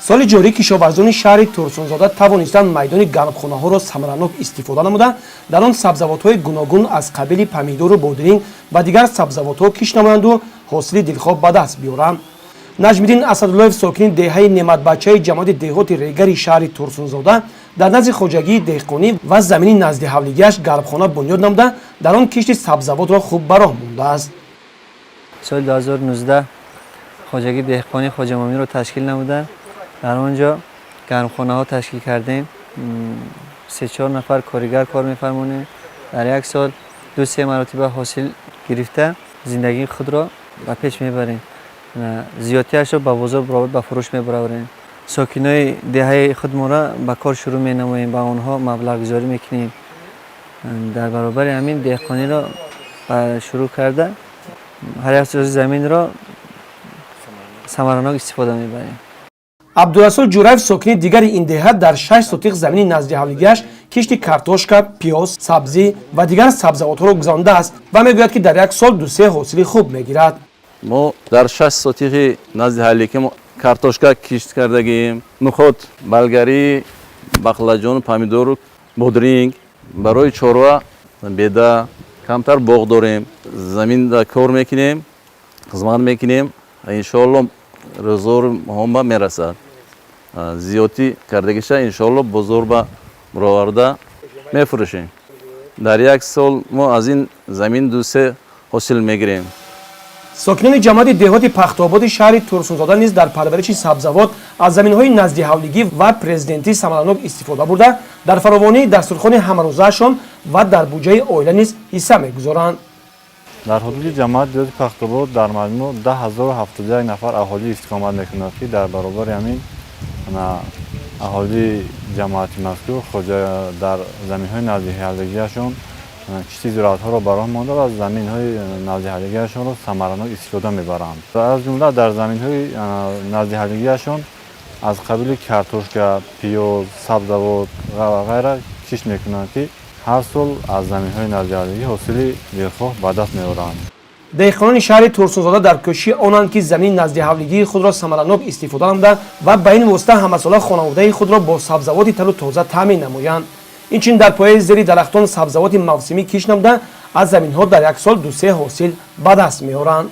соли ҷорӣ кишоварзони шаҳри Турсунзода тавонистанд майдони гармхонаҳоро самаранок истифода намуда дар он сабзавотҳои гуногун аз қабили помидору бодиринг ва дигар сабзавотҳо кишт намоянду ҳосили дилхоҳ ба даст биёранд. Наҷмиддин Асадуллоев, сокини деҳаи Неъматбахчаи ҷамоати деҳоти регари шаҳри Турсунзода, дар назди хоҷагии деҳқонӣ ва замини назди ҳавлигиаш гармхона бунёд намуда дар он кишти сабзавотро хуб ба роҳ мондааст. соли 2019 хоҷагии деҳқонӣ хоҷа Моминро ташкил намуда дар он ҷо гармхонаҳо ташкил кардем. 3-4 нафар коригар кор мефармонем. дар як сол 2-3 маротиба ҳосил гирифта зиндагии худро ба пеш мебарем. зиёдтиашро ба бозор ба фурӯш мебароварем. сокинои деҳаи худмонро ба кор шурӯъ менамоем, ба онҳо маблағгузорӣ мекунем. дар баробари ҳамин деҳқониро шурӯъ карда ҳар як ҷози заминро самаранок истифода мебарем. Абдурасул Ҷураев, сокини дигари ин деҳа, дар 6 сотиқ замини назди ҳавлигиаш кишти картошка, пиёз, сабзӣ ва дигар сабзавотҳоро гузаронидааст ва мегӯяд, ки дар як сол 2-3 ҳосили хуб мегирад. мо дар 6 сотиқи назди ҳавлигӣ картошка кишт кардагим, нуход, балгарӣ, бақлаҷон, помидору бодринг. барои чорва беда камтар боғ дорем. заминда кор мекунем, хизмат мекунем. иншоалло рӯзгори ҳома мерасад. зиёдтӣ кардагиша иншоалло бозор ба бароварда мефурӯшем. дар як сол мо аз ин замин 2-3 ҳосил мегирем. сокинони ҷамоати деҳоти пахтуободи шаҳри Турсунзода низ дар парвариши сабзавот аз заминҳои назди ҳавлигӣ ва президентӣ самаранок истифода бурда дар фаровонии дастурхони ҳамарӯзаашон ва дар буҷаи оила низ ҳисса мегузоранд. дар ҳудуди ҷамоати деҳоти пахтуобод дар маҷмӯъ 10071 нафар аҳолӣ истиқомат мекунад, ки дар баробари ҳамин аҳолии ҷамоати мазкур дар заминҳои назди ҳавлигиашон кишти зироатҳоро ба роҳ монда ва заминҳои назди ҳавлигиашонро самаранок истифода мебаранд. аз ҷумла дар заминҳои назди ҳавлигиашон аз қабили картошка, пиёз, сабзавот ва ғайра кишт мекунанд, ки ҳар сол аз заминҳои назди ҳавлигӣ ҳосили дилхоҳ ба даст меоранд. деҳқонони шаҳри Турсунзода дар кӯшиши онанд, ки замини назди ҳавлигии худро самаранок истифода намуда ва ба ин восита ҳамасола хонаводаи худро бо сабзавоти талу тоза таъмин намоянд. инчунин дар пояи зери дарахтон сабзавоти мавсимӣ кишт намуда аз заминҳо дар як сол 2-3 ҳосил ба даст меоранд.